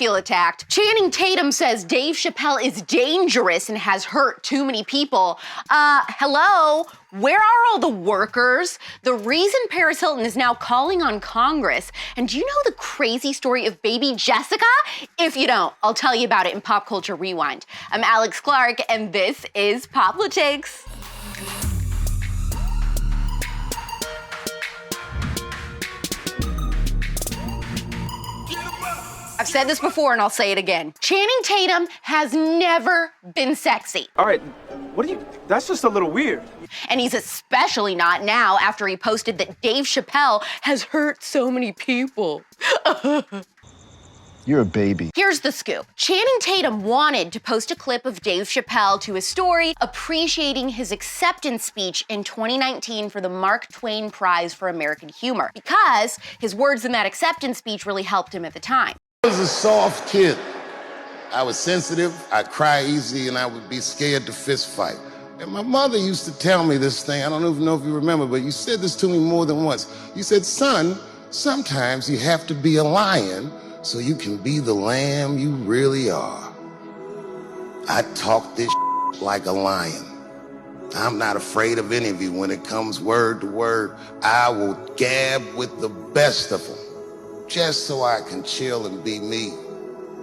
feel attacked. Channing Tatum says Dave Chapelle is dangerous and has hurt too many people. Hello? Where are all the workers? The reason Paris Hilton is now calling on Congress. And do you know the crazy story of baby Jessica? If you don't, I'll tell you about it in Pop Culture Rewind. I'm Alex Clark, and this is Poplatix. I've said this before and I'll say it again. Channing Tatum has never been sexy. All right, that's just a little weird. And he's especially not now after he posted that Dave Chapelle has hurt so many people. You're a baby. Here's the scoop. Channing Tatum wanted to post a clip of Dave Chapelle to his story appreciating his acceptance speech in 2019 for the Mark Twain Prize for American Humor because his words in that acceptance speech really helped him at the time. I was a soft kid. I was sensitive, I'd cry easy, and I would be scared to fist fight. And my mother used to tell me this thing, I don't even know if you remember, but you said this to me more than once. You said, son, sometimes you have to be a lion so you can be the lamb you really are. I talk this like a lion. I'm not afraid of any of you. When it comes word to word, I will gab with the best of them, just so I can chill and be me.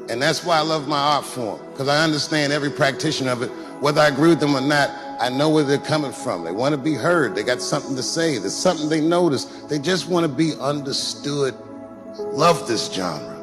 And that's why I love my art form, because I understand every practitioner of it. Whether I agree with them or not, I know where they're coming from. They want to be heard. They got something to say. There's something they notice. They just want to be understood. Love this genre.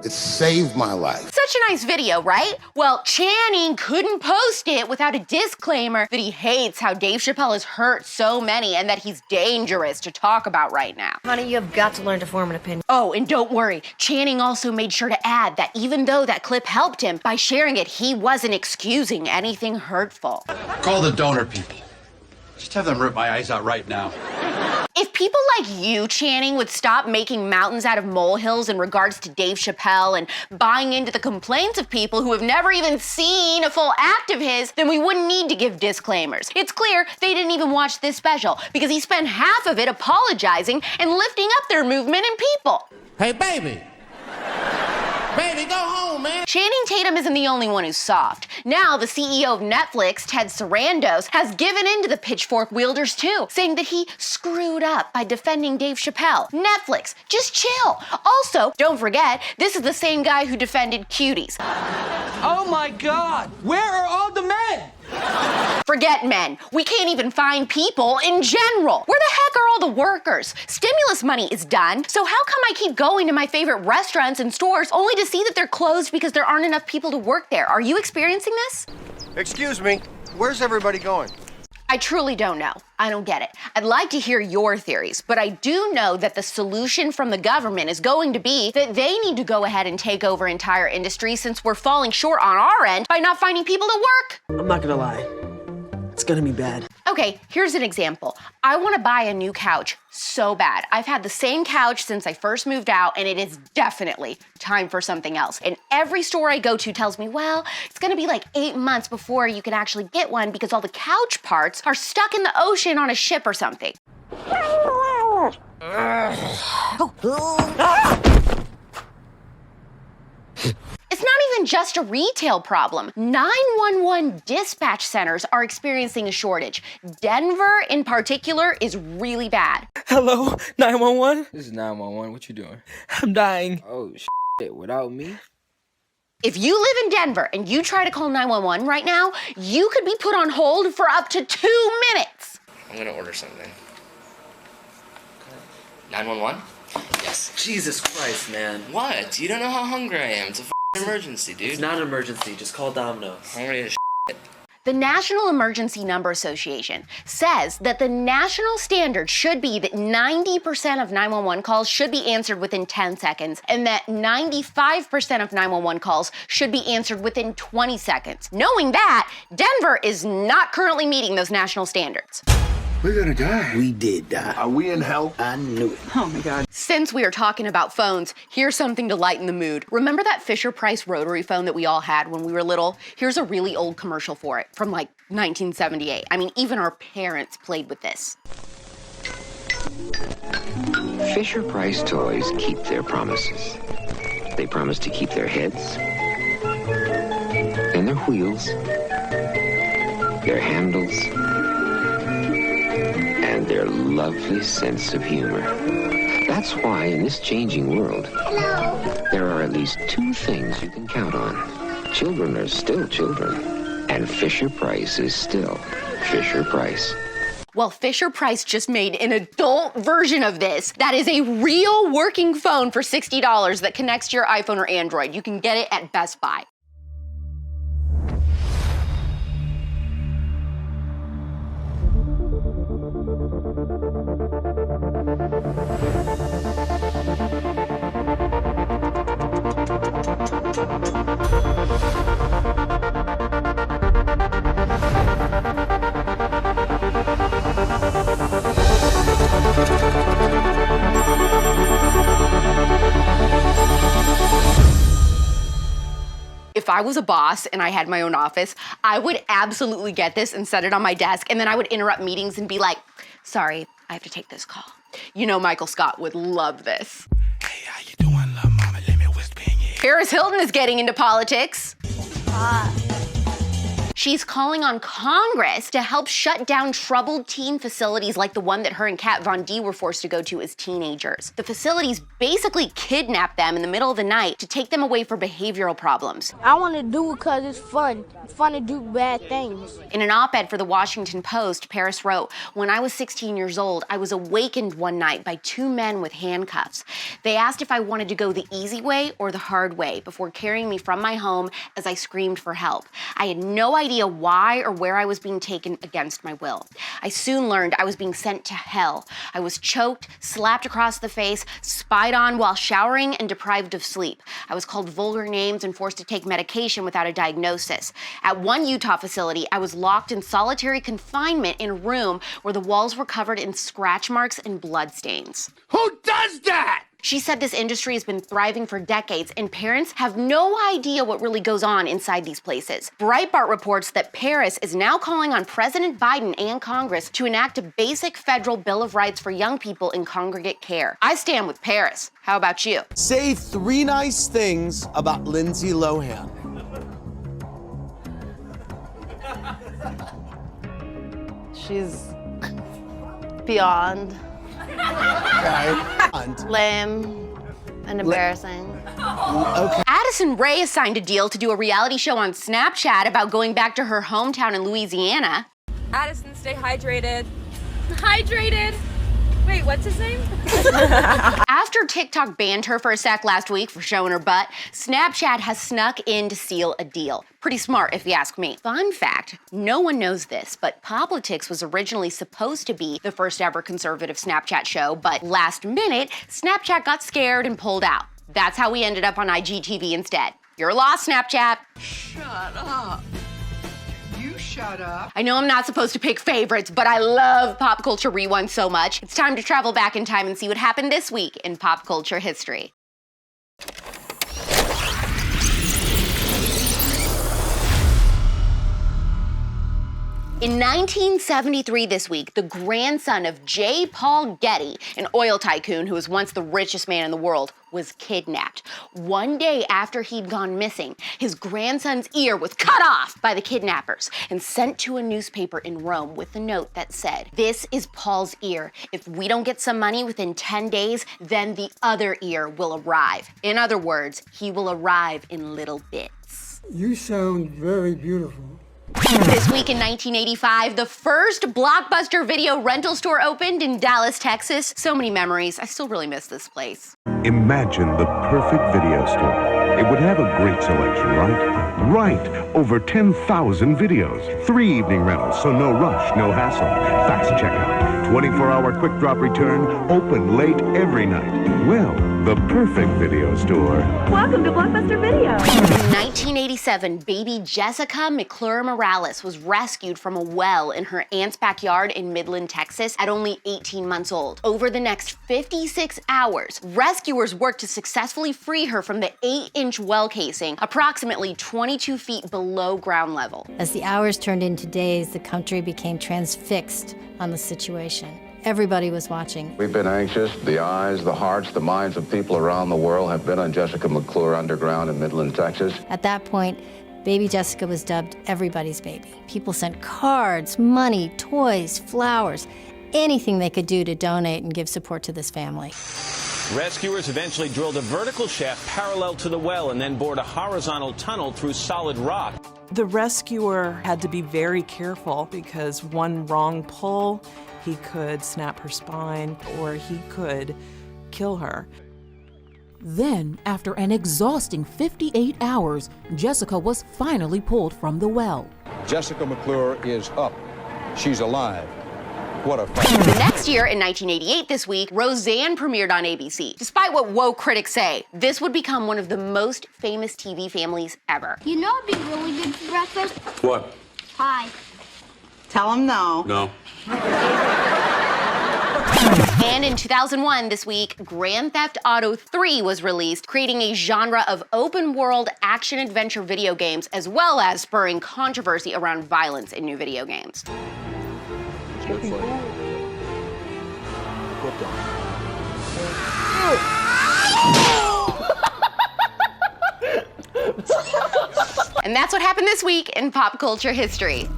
It saved my life. Such a nice video, right? Well, Channing couldn't post it without a disclaimer that he hates how Dave Chapelle has hurt so many and that he's dangerous to talk about right now. Honey, you have got to learn to form an opinion. Oh, and don't worry, Channing also made sure to add that even though that clip helped him, by sharing it, he wasn't excusing anything hurtful. Call the donor people. Just have them rip my eyes out right now. If people like you, Channing, would stop making mountains out of molehills in regards to Dave Chapelle and buying into the complaints of people who have never even seen a full act of his, then we wouldn't need to give disclaimers. It's clear they didn't even watch this special because he spent half of it apologizing and lifting up their movement and people. Hey, baby. Baby, go home, man. Channing Tatum isn't the only one who's soft. Now, the CEO of Netflix, Ted Sarandos, has given in to the pitchfork wielders too, saying that he screwed up by defending Dave Chapelle. Netflix, just chill. Also, don't forget, this is the same guy who defended Cuties. Oh my God, where are all the men? Forget men. We can't even find people in general. Where the heck are all the workers? Stimulus money is done, so how come I keep going to my favorite restaurants and stores only to see that they're closed because there aren't enough people to work there? Are you experiencing this? Excuse me, where's everybody going? I truly don't know. I don't get it. I'd like to hear your theories, but I do know that the solution from the government is going to be that they need to go ahead and take over entire industries since we're falling short on our end by not finding people to work. I'm not gonna lie. It's gonna be bad. Okay, here's an example. I want to buy a new couch so bad. I've had the same couch since I first moved out, and it is definitely time for something else. And every store I go to tells me, well, it's gonna be like 8 months before you can actually get one because all the couch parts are stuck in the ocean on a ship or something. It's not even just a retail problem. 911 dispatch centers are experiencing a shortage. Denver, in particular, is really bad. Hello, 911? This is 911. What you doing? I'm dying. Oh, shit. Without me? If you live in Denver and you try to call 911 right now, you could be put on hold for up to 2 minutes. I'm gonna order something. 911? Yes. Jesus Christ, man. What? You don't know how hungry I am. It's a emergency, dude. It's not an emergency. Just call Domino's. Hungry as shit. The National Emergency Number Association says that the national standard should be that 90% of 911 calls should be answered within 10 seconds and that 95% of 911 calls should be answered within 20 seconds. Knowing that, Denver is not currently meeting those national standards. We're gonna die. We did die. Are we in hell? I knew it. Oh my God. Since we are talking about phones, here's something to lighten the mood. Remember that Fisher-Price rotary phone that we all had when we were little? Here's a really old commercial for it from like 1978. I mean, even our parents played with this. Fisher-Price toys keep their promises. They promise to keep their heads and their wheels, their handles, and their lovely sense of humor. That's why in this changing world, there are at least two things you can count on. Children are still children, and Fisher-Price is still Fisher-Price. Well, Fisher-Price just made an adult version of this that is a real working phone for $60 that connects to your iPhone or Android. You can get it at Best Buy. If I was a boss and I had my own office, I would absolutely get this and set it on my desk, and then I would interrupt meetings and be like, sorry, I have to take this call. You know Michael Scott would love this. Hey, how you doing, little mama? Let me whisper in your ear. Paris Hilton is getting into politics. She's calling on Congress to help shut down troubled teen facilities like the one that her and Kat Von D were forced to go to as teenagers. The facilities basically kidnap them in the middle of the night to take them away for behavioral problems. I want to do it because it's fun. It's fun to do bad things. In an op-ed for the Washington Post, Paris wrote, "When I was 16 years old, I was awakened one night by two men with handcuffs. They asked if I wanted to go the easy way or the hard way before carrying me from my home as I screamed for help. I had no idea why or where I was being taken against my will. I soon learned I was being sent to hell. I was choked, slapped across the face, spied on while showering, and deprived of sleep. I was called vulgar names and forced to take medication without a diagnosis. At one Utah facility, I was locked in solitary confinement in a room where the walls were covered in scratch marks and bloodstains." Who does that? She said this industry has been thriving for decades, and parents have no idea what really goes on inside these places. Breitbart reports that Paris is now calling on President Biden and Congress to enact a basic federal Bill of Rights for young people in congregate care. I stand with Paris. How about you? Say 3 nice things about Lindsay Lohan. She's beyond. Lame and embarrassing. Okay. Addison Rae has signed a deal to do a reality show on Snapchat about going back to her hometown in Louisiana. Addison, stay hydrated. Hydrated? Wait, what's his name? After TikTok banned her for a sec last week for showing her butt, Snapchat has snuck in to seal a deal. Pretty smart, if you ask me. Fun fact, no one knows this, but Poplatix was originally supposed to be the first ever conservative Snapchat show, but last minute, Snapchat got scared and pulled out. That's how we ended up on IGTV instead. You're lost, Snapchat. Shut up. You shut up. I know I'm not supposed to pick favorites, but I love Pop Culture Rewind so much. It's time to travel back in time and see what happened this week in pop culture history. In 1973 this week, the grandson of J. Paul Getty, an oil tycoon who was once the richest man in the world, was kidnapped. One day after he'd gone missing, his grandson's ear was cut off by the kidnappers and sent to a newspaper in Rome with a note that said, "This is Paul's ear. If we don't get some money within 10 days, then the other ear will arrive." In other words, he will arrive in little bits. You sound very beautiful. This week in 1985, the first Blockbuster video rental store opened in Dallas, Texas. So many memories. I still really miss this place. Imagine the perfect video store. It would have a great selection, right? Right. Over 10,000 videos. 3 evening rentals, so no rush, no hassle. Fast checkout. 24-hour quick drop return. Open late every night. Well, the perfect video store. Welcome to Blockbuster Video. In 1987, baby Jessica McClure Morales was rescued from a well in her aunt's backyard in Midland, Texas at only 18 months old. Over the next 56 hours, rescuers worked to successfully free her from the 8-inch well casing, approximately 22 feet below ground level. As the hours turned into days, the country became transfixed on the situation. Everybody was watching. We've been anxious. The eyes, the hearts, the minds of people around the world have been on Jessica McClure underground in Midland, Texas. At that point, baby Jessica was dubbed everybody's baby. People sent cards, money, toys, flowers, anything they could do to donate and give support to this family. Rescuers eventually drilled a vertical shaft parallel to the well and then bored a horizontal tunnel through solid rock. The rescuer had to be very careful because one wrong pull, he could snap her spine or he could kill her. Then, after an exhausting 58 hours, Jessica was finally pulled from the well. Jessica McClure is up. She's alive. What a fight. The next year, in 1988 this week, Roseanne premiered on ABC. Despite what woke critics say, this would become one of the most famous TV families ever. You know it'd be really good for breakfast? What? Pie. Tell him no. No. And in 2001, this week, Grand Theft Auto 3 was released, creating a genre of open-world action-adventure video games, as well as spurring controversy around violence in new video games. And that's what happened this week in pop culture history.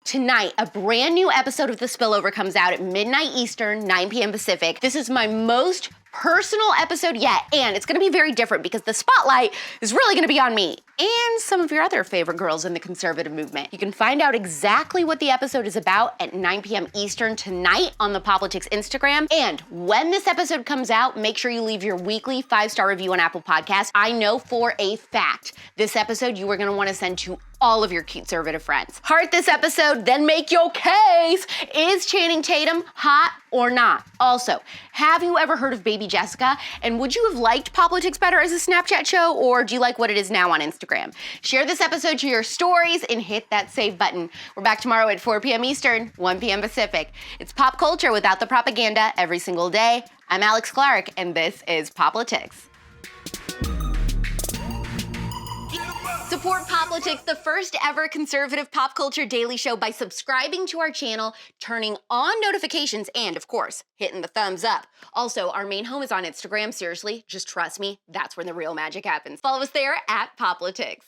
Tonight, a brand new episode of The Spillover comes out at midnight Eastern, 9 p.m. Pacific. This is my most personal episode yet, and it's gonna be very different because the spotlight is really gonna be on me and some of your other favorite girls in the conservative movement. You can find out exactly what the episode is about at 9 p.m. Eastern tonight on the Poplatix Instagram. And when this episode comes out, make sure you leave your weekly 5-star review on Apple Podcasts. I know for a fact this episode you are gonna wanna send to all of your CUTEservative friends. Heart this episode, then make your case. Is Channing Tatum hot or not? Also, have you ever heard of Baby Jessica? And would you have liked Poplatix better as a Snapchat show, or do you like what it is now on Instagram? Share this episode to your stories and hit that save button. We're back tomorrow at 4 p.m. Eastern, 1 p.m. Pacific. It's pop culture without the propaganda every single day. I'm Alex Clark, and this is Poplatix. Support Poplatix, the first ever conservative pop culture daily show, by subscribing to our channel, turning on notifications, and of course, hitting the thumbs up. Also, our main home is on Instagram. Seriously, just trust me, that's where the real magic happens. Follow us there at Poplatix.